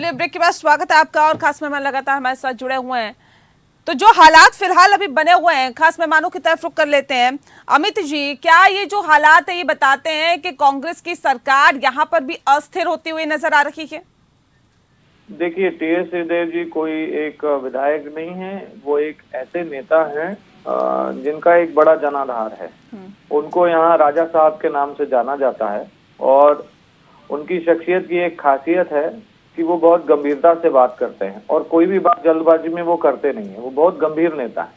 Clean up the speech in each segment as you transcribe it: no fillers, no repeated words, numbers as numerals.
चलिए ब्रेक के बाद स्वागत है आपका और खास मेहमान लगातार हमारे साथ जुड़े हुए हैं। तो जो हालात फिलहाल अभी बने हुए हैं, खास मेहमानों की तरफ रुख कर लेते हैं। अमित जी, क्या ये जो हालात है ये बताते हैं कि कांग्रेस की सरकार यहाँ पर भी अस्थिर होती हुई नजर आ रही है? देखिए, टीएस सिंहदेव जी कोई एक विधायक नहीं है, वो एक ऐसे नेता हैं जिनका एक बड़ा जनाधार है। उनको यहाँ राजा साहब के नाम से जाना जाता है और उनकी शख्सियत की एक खासियत है कि वो बहुत गंभीरता से बात करते हैं और कोई भी बात जल्दबाजी में वो करते नहीं है। वो बहुत गंभीर नेता है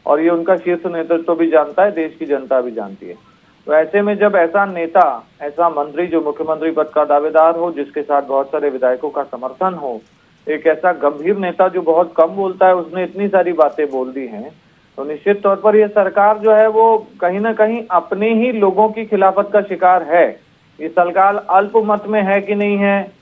और ये उनका शीर्ष नेतृत्व भी जानता है, देश की जनता भी जानती है। तो ऐसे में जब ऐसा नेता, ऐसा मंत्री जो मुख्यमंत्री पद का दावेदार हो, जिसके साथ बहुत सारे विधायकों का समर्थन हो, एक ऐसा गंभीर नेता जो बहुत कम बोलता है, उसने इतनी सारी बातें बोल दी हैं, तो निश्चित तौर पर ये सरकार जो है वो कहीं ना कहीं अपने ही लोगों की खिलाफत का शिकार है। ये सरकार अल्पमत में है कि नहीं है,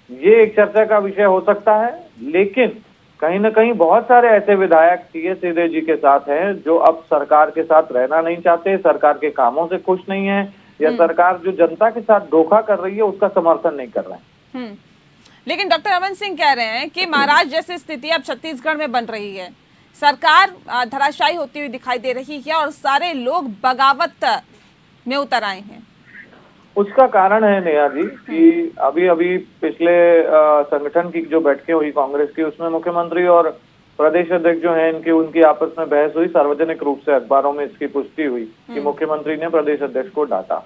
ये एक चर्चा का विषय हो सकता है, लेकिन कहीं ना कहीं बहुत सारे ऐसे विधायक टीएस सिंहदेव जी के साथ हैं जो अब सरकार के साथ रहना नहीं चाहते, सरकार के कामों से खुश नहीं है, या सरकार जो जनता के साथ धोखा कर रही है उसका समर्थन नहीं कर रहे हैं। लेकिन डॉक्टर अमन सिंह कह रहे हैं कि महाराज जैसी स्थिति अब छत्तीसगढ़ में बन रही है, सरकार धराशायी होती हुई दिखाई दे रही है और सारे लोग बगावत में उतर आए हैं। उसका कारण है नेहा जी कि अभी अभी पिछले संगठन की जो बैठकें हुई कांग्रेस की, उसमें मुख्यमंत्री और प्रदेश अध्यक्ष जो हैं इनकी उनकी आपस में बहस हुई, सार्वजनिक रूप से अखबारों में इसकी पुष्टि हुई कि मुख्यमंत्री ने प्रदेश अध्यक्ष को डांटा।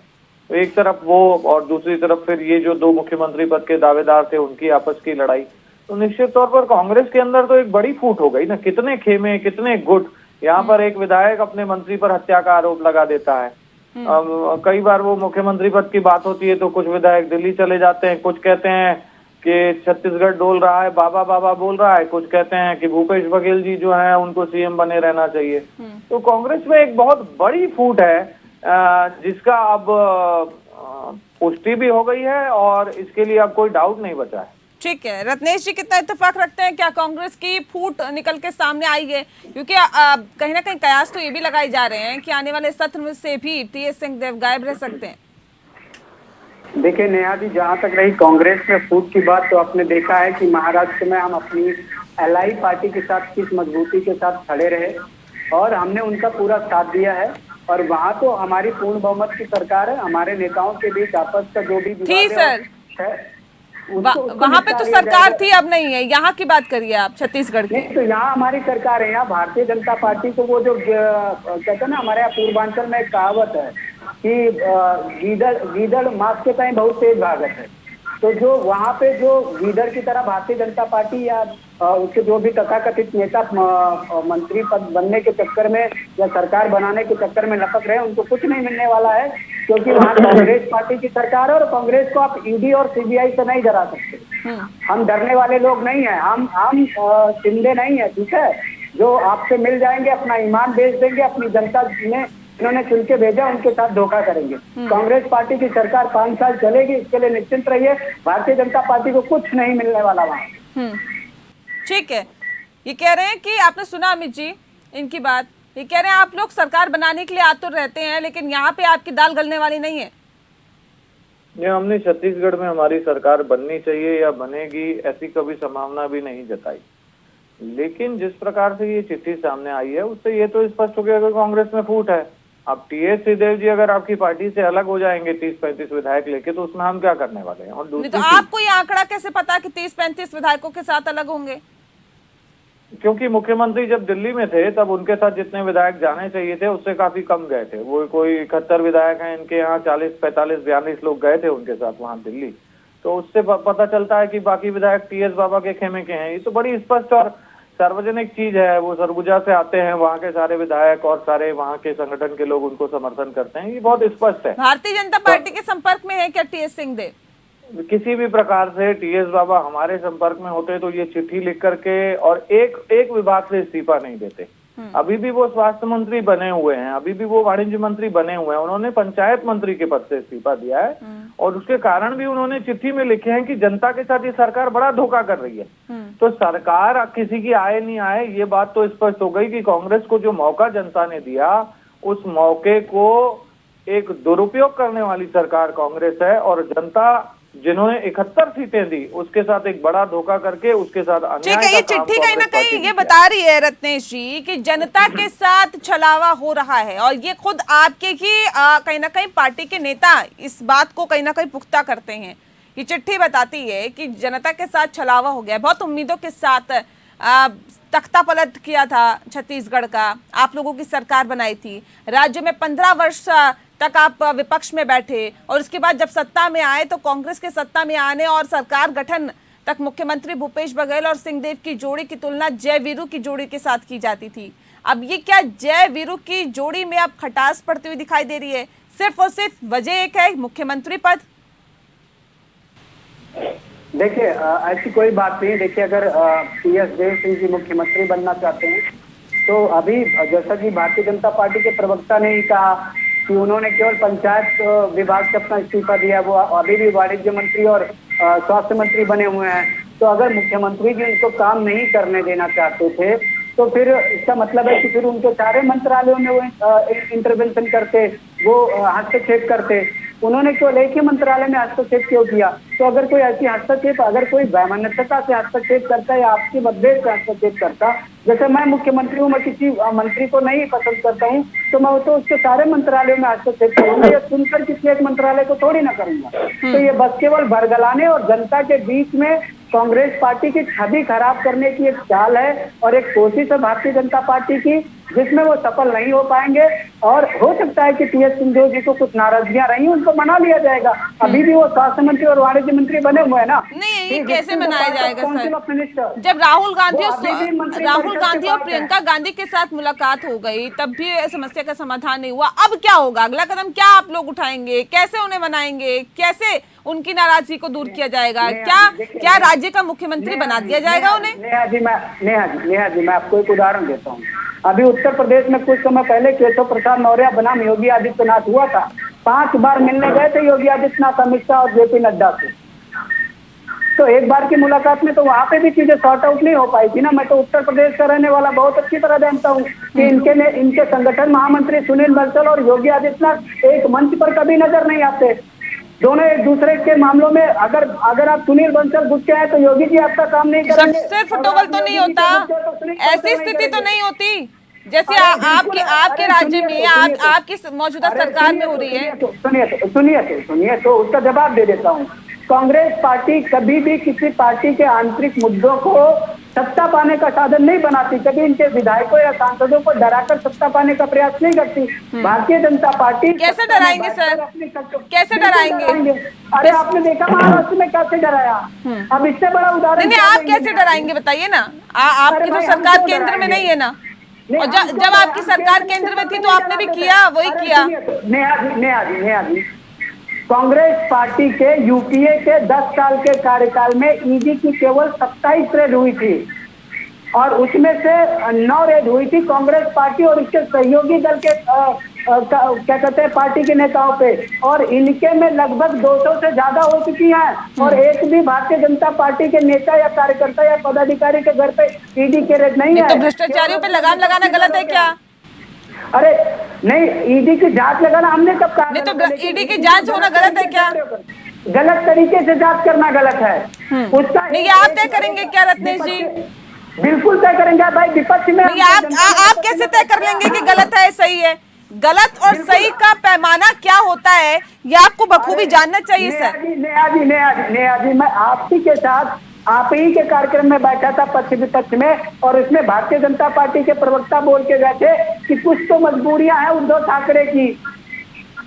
तो एक तरफ वो और दूसरी तरफ फिर ये जो दो मुख्यमंत्री पद के दावेदार थे उनकी आपस की लड़ाई। तो निश्चित तौर पर कांग्रेस के अंदर तो एक बड़ी फूट हो गई ना, कितने खेमे कितने गुट। यहाँ पर एक विधायक अपने मंत्री पर हत्या का आरोप लगा देता है। कई बार वो मुख्यमंत्री पद की बात होती है तो कुछ विधायक दिल्ली चले जाते हैं, कुछ कहते हैं कि छत्तीसगढ़ डोल रहा है, बाबा बाबा बोल रहा है, कुछ कहते हैं कि भूपेश बघेल जी जो हैं उनको सीएम बने रहना चाहिए। तो कांग्रेस में एक बहुत बड़ी फूट है जिसका अब पुष्टि भी हो गई है और इसके लिए अब कोई डाउट नहीं बचा है। ठीक है, रत्नेश जी कितना इत्तेफाक रखते हैं, क्या कांग्रेस की फूट निकल के सामने आई है? क्योंकि कहीं ना कहीं कयास तो ये भी लगाए जा रहे हैं कि आने वाले सत्र में से भी टीएस सिंहदेव गायब रह सकते हैं। देखिए नेहा जी, जहाँ तक रही कांग्रेस में फूट की बात, तो आपने देखा है कि महाराष्ट्र में हम अपनी एलआई पार्टी के साथ किस मजबूती के साथ खड़े रहे और हमने उनका पूरा साथ दिया है और वहाँ तो हमारी पूर्ण बहुमत की सरकार है। हमारे नेताओं के बीच आपस का जो भी विवाद है वहाँ पे तो सरकार थी, अब नहीं है। यहाँ की बात करिए आप, छत्तीसगढ़ की। तो यहाँ हमारी सरकार है। यहाँ भारतीय जनता पार्टी को वो जो कहते हैं ना, हमारे यहाँ पूर्वांचल में एक कहावत है कि गीदड़ मांस के कहीं बहुत तेज भागत है। तो जो वहाँ पे जो गीदड़ की तरह भारतीय जनता पार्टी या उसके जो भी तथाकथित नेता मंत्री पद बनने के चक्कर में या सरकार बनाने के चक्कर में लपक रहे हैं, उनको कुछ नहीं मिलने वाला है, क्योंकि वहाँ कांग्रेस पार्टी की सरकार है और कांग्रेस को आप ईडी और सीबीआई से नहीं डरा सकते। हम डरने वाले लोग नहीं है, हम शिंदे नहीं है, ठीक है? जो आपसे मिल जाएंगे, अपना ईमान बेच देंगे, अपनी जनता ने इन्होंने चुन के भेजा, उनके साथ धोखा करेंगे। कांग्रेस पार्टी की सरकार 5 साल चलेगी, इसके लिए निश्चिंत रहिए। भारतीय जनता पार्टी को कुछ नहीं मिलने वाला वहाँ। ठीक है, ये कह रहे हैं कि आपने सुना अमित जी इनकी बात, ये कह रहे हैं आप लोग सरकार बनाने के लिए आतुर रहते हैं, लेकिन यहाँ पे आपकी दाल गलने वाली नहीं है। ये हमने छत्तीसगढ़ में हमारी सरकार बननी चाहिए या बनेगी ऐसी कभी संभावना भी नहीं जताई, लेकिन जिस प्रकार से ये चिट्ठी सामने आई है उससे ये तो स्पष्ट हो गया कि कांग्रेस में फूट है। अब टीएस सिंहदेव जी अगर आपकी पार्टी से अलग हो जाएंगे 30-35 विधायक लेके, तो उसमें हम क्या करने वाले हैं? और दूसरी तो आपको ये आंकड़ा कैसे पता कि 30-35 विधायकों के साथ अलग होंगे? क्योंकि मुख्यमंत्री जब दिल्ली में थे तब उनके साथ जितने विधायक जाने चाहिए थे उससे काफी कम गए थे। वो कोई 71 विधायक हैं, इनके यहाँ 40, 45, 42 लोग गए थे उनके साथ वहां दिल्ली। तो उससे पता चलता है कि बाकी विधायक टीएस बाबा के खेमे के हैं। ये तो बड़ी स्पष्ट और सार्वजनिक चीज है। वो सरगुजा से आते हैं, वहाँ के सारे विधायक और सारे वहाँ के संगठन के लोग उनको समर्थन करते हैं, ये बहुत स्पष्ट है। भारतीय जनता पार्टी के संपर्क में है क्या टीएस सिंहदेव? किसी भी प्रकार से टीएस बाबा हमारे संपर्क में होते तो ये चिट्ठी लिख करके और एक विभाग से इस्तीफा नहीं देते। अभी भी वो स्वास्थ्य मंत्री बने हुए हैं, अभी भी वो वाणिज्य मंत्री बने हुए हैं, उन्होंने पंचायत मंत्री के पद से इस्तीफा दिया है और उसके कारण भी उन्होंने चिट्ठी में लिखे हैं कि जनता के साथ ये सरकार बड़ा धोखा कर रही है। तो सरकार किसी की आए नहीं आए, ये बात तो स्पष्ट हो गई कि कांग्रेस को जो मौका जनता ने दिया उस मौके को एक दुरुपयोग करने वाली सरकार कांग्रेस है और जनता जिन्होंने 71 सीटें दी उसके साथ एक बड़ा धोखा करके उसके साथ ठीक अन्याय है, ये का काम चिट्ठी कहीं ना कांग्रेस पार्टी कहीं ने ये किया। बता रही है रत्नेश जी कि जनता के साथ छलावा हो रहा है, और ये खुद आपके ही कहीं ना कहीं पार्टी के नेता इस बात को कहीं ना कहीं पुख्ता करते हैं। ये चिट्ठी बताती है कि जनता के साथ छलावा हो गया। बहुत उम्मीदों के साथ तख्ता पलट किया था छत्तीसगढ़ का, आप लोगों की सरकार बनाई थी, राज्य में 15 वर्ष तक आप विपक्ष में बैठे, और उसके बाद जब सत्ता में आए तो कांग्रेस के सत्ता में आने और सरकार गठन तक मुख्यमंत्री भूपेश बघेल और सिंहदेव की जोड़ी की तुलना जय वीरू की जोड़ी के साथ की जाती थी। अब ये क्या जय वीरू की जोड़ी में अब खटास पड़ती हुई दिखाई दे रही है? सिर्फ और सिर्फ वजह एक है, मुख्यमंत्री पद। देखिए ऐसी कोई बात नहीं है। देखिए अगर टीएस देव सिंह जी मुख्यमंत्री बनना चाहते हैं तो अभी जैसा कि भारतीय जनता पार्टी के प्रवक्ता ने ही कहा कि उन्होंने केवल पंचायत विभाग से अपना इस्तीफा दिया, वो अभी भी वाणिज्य मंत्री और स्वास्थ्य मंत्री बने हुए हैं। तो अगर मुख्यमंत्री जी उनको काम नहीं करने देना चाहते थे तो फिर इसका मतलब है कि फिर उनके सारे मंत्रालयों में वो इंटरवेंशन करते, वो हस्तक्षेप करते। उन्होंने केवल एक ही मंत्रालय में हस्तक्षेप क्यों किया? तो अगर कोई ऐसी हस्तक्षेप, अगर कोई वैमनस्यता से हस्तक्षेप करता है या आपसी मतभेद से हस्तक्षेप करता, जैसे मैं मुख्यमंत्री हूँ, मैं किसी मंत्री को नहीं पसंद करता हूँ तो मैं तो उसके सारे मंत्रालयों में हस्तक्षेप करूंगा, या सुनकर किसी एक मंत्रालय को थोड़ी ना करूंगा। तो ये बस केवल बरगलाने और जनता के बीच में कांग्रेस पार्टी की छवि खराब करने की एक चाल है और एक कोशिश है भारतीय जनता पार्टी की, जिसमें वो सफल नहीं हो पाएंगे। और हो सकता है कि टीएस सिंहदेव जी को कुछ नाराजगियां रही, उनको मना लिया जाएगा। अभी भी वो स्वास्थ्य मंत्री और वाणिज्य मंत्री बने हुए हैं ना। नहीं, ये कैसे मनाया जाएगा सर? जब राहुल गांधी और प्रियंका गांधी के साथ मुलाकात हो गई तब भी समस्या का समाधान नहीं हुआ। अब क्या होगा? अगला कदम क्या आप लोग उठाएंगे? कैसे उन्हें मनाएंगे? कैसे उनकी नाराजगी को दूर किया जाएगा? क्या राज्य का मुख्यमंत्री बना दिया जाएगा उन्हें? नेहा जी मैं आपको एक उदाहरण देता हूँ। अभी उत्तर प्रदेश में कुछ समय पहले केशव प्रसाद मौर्य बनाम योगी आदित्यनाथ हुआ था। 5 बार मिलने गए थे योगी आदित्यनाथ अमित शाह और जेपी नड्डा से। तो एक बार की मुलाकात में तो वहां पे भी चीजें सॉर्ट आउट नहीं हो पाई थी ना। मैं तो उत्तर प्रदेश का रहने वाला बहुत अच्छी तरह जानता हूँ कि इनके संगठन महामंत्री सुनील बंसल और योगी आदित्यनाथ एक मंच पर कभी नजर नहीं आते। दोनों एक दूसरे के मामलों में अगर आप सुनील बंसल गुस्से हैं तो योगी जी आपका काम नहीं करेंगे। सिर्फ टोगल तो नहीं होता, ऐसी स्थिति तो नहीं होती जैसे आपके राज्य में आपकी मौजूदा सरकार में हो रही है। सुनिए तो उसका जवाब दे देता हूँ। कांग्रेस पार्टी कभी भी किसी पार्टी के आंतरिक मुद्दों को सत्ता पाने का साधन नहीं बनाती, कभी इनके विधायकों या सांसदों को डराकर सत्ता पाने का प्रयास नहीं करती। भारतीय जनता पार्टी कैसे डराएंगे सर? कैसे डराएंगे? अरे आपने देखा महाराष्ट्र में कैसे डराया। अब इससे बड़ा उदाहरण नहीं, आप कैसे डराएंगे बताइए ना। आपकी तो सरकार केंद्र में नहीं है ना, और जब आपकी सरकार केंद्र में थी तो आपने भी किया, वही किया। नेहा जी कांग्रेस पार्टी के यूपीए के 10 साल के कार्यकाल में ईडी की केवल 27 रेड हुई थी और उसमें से 9 रेड हुई थी कांग्रेस पार्टी और इसके सहयोगी दल के क्या कहते हैं पार्टी के नेताओं पे, और इनके में लगभग 200 से ज्यादा हो चुकी हैं और एक भी भारतीय जनता पार्टी के नेता या कार्यकर्ता या पदाधिकारी के घर पे ईडी के रेड नहीं है। तो भ्रष्टाचारियों पे लगाम लगाना गलत है क्या? अरे नहीं, ईडी की जांच लगाना हमने कब कहा? नहीं तो ईडी की जांच होना गलत है क्या? गलत तरीके से जांच करना गलत है उसका। नहीं, आप तय करेंगे क्या रत्नेश जी? बिल्कुल तय करेंगे भाई, विपक्ष में। नहीं, आप कैसे तय कर लेंगे कि गलत है सही है? गलत और सही का पैमाना क्या होता है ये आपको बखूबी जानना चाहिए सर। नेहा जी मैं आपसी के साथ आप ही के कार्यक्रम में बैठा था पक्ष विपक्ष में, और उसमें भारतीय जनता पार्टी के प्रवक्ता बोल के गए थे कि कुछ तो मजबूरियां हैं उद्धव ठाकरे की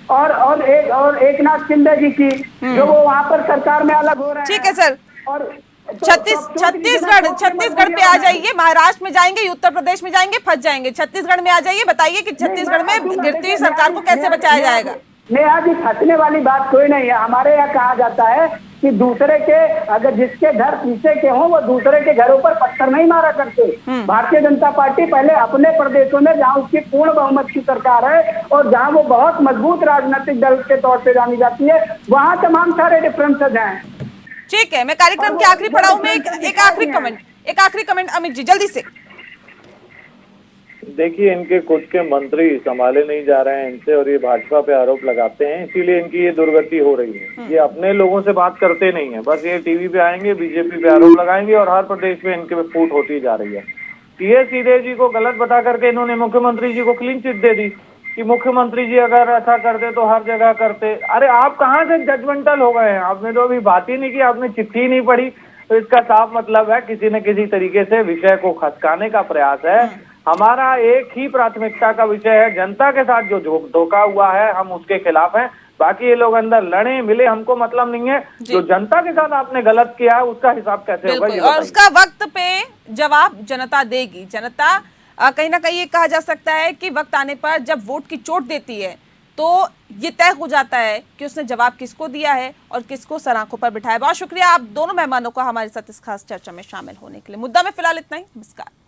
और एकनाथ शिंदे जी की, जो वो वहां पर सरकार में अलग हो रहे हैं। ठीक है सर। और छत्तीसगढ़ पे आ जाइए, महाराष्ट्र में जाएंगे, उत्तर प्रदेश में जाएंगे, फंस जाएंगे। छत्तीसगढ़ में आ जाइए, बताइए कि छत्तीसगढ़ में गिरती हुई सरकार को कैसे बचाया जाएगा। नेहा जी फंसने वाली बात कोई नहीं है। हमारे यहाँ कहा जाता है कि दूसरे के अगर जिसके घर पीछे के हों वो दूसरे के घरों पर पत्थर नहीं मारा करते। भारतीय जनता पार्टी पहले अपने प्रदेशों में जहाँ उसकी पूर्ण बहुमत की सरकार है और जहाँ वो बहुत मजबूत राजनीतिक दल के तौर पे जानी जाती है, वहाँ तमाम सारे डिफरेंसेज हैं। ठीक है, मैं कार्यक्रम के आखिरी पड़ाव में एक आखिरी कमेंट अमित जी जल्दी से। देखिए, इनके खुद के मंत्री संभाले नहीं जा रहे हैं इनसे, और ये भाजपा पे आरोप लगाते हैं, इसीलिए इनकी ये दुर्गति हो रही है। ये अपने लोगों से बात करते नहीं है, बस ये टीवी पे आएंगे, बीजेपी पे आरोप लगाएंगे, और हर प्रदेश में इनके फूट होती जा रही है। टीएस सिंहदेव जी को गलत बता करके इन्होंने मुख्यमंत्री जी को क्लीन चिट दे दी कि मुख्यमंत्री जी अगर ऐसा करते तो हर जगह करते। अरे आप कहाँ से जजमेंटल हो गए हैं? आपने तो अभी बात ही नहीं की, आपने चिट्ठी नहीं पढ़ी, तो इसका साफ मतलब है किसी न किसी तरीके से विषय को खसकाने का प्रयास है। हमारा एक ही प्राथमिकता का विषय है, जनता के साथ जो धोखा हुआ है हम उसके खिलाफ हैं। बाकी ये लोग अंदर लड़े मिले हमको मतलब नहीं है, जो जनता के साथ आपने गलत किया है उसका हिसाब कैसे होगा ये और उसका वक्त पे जवाब जनता देगी। जनता कहीं ना कहीं ये कहा जा सकता है कि वक्त आने पर जब वोट की चोट देती है तो ये तय हो जाता है कि उसने जवाब किसको दिया है और किसको सराखों पर बिठाया। बहुत शुक्रिया आप दोनों मेहमानों का हमारे साथ इस खास चर्चा में शामिल होने के लिए। मुद्दा में फिलहाल इतना ही। नमस्कार।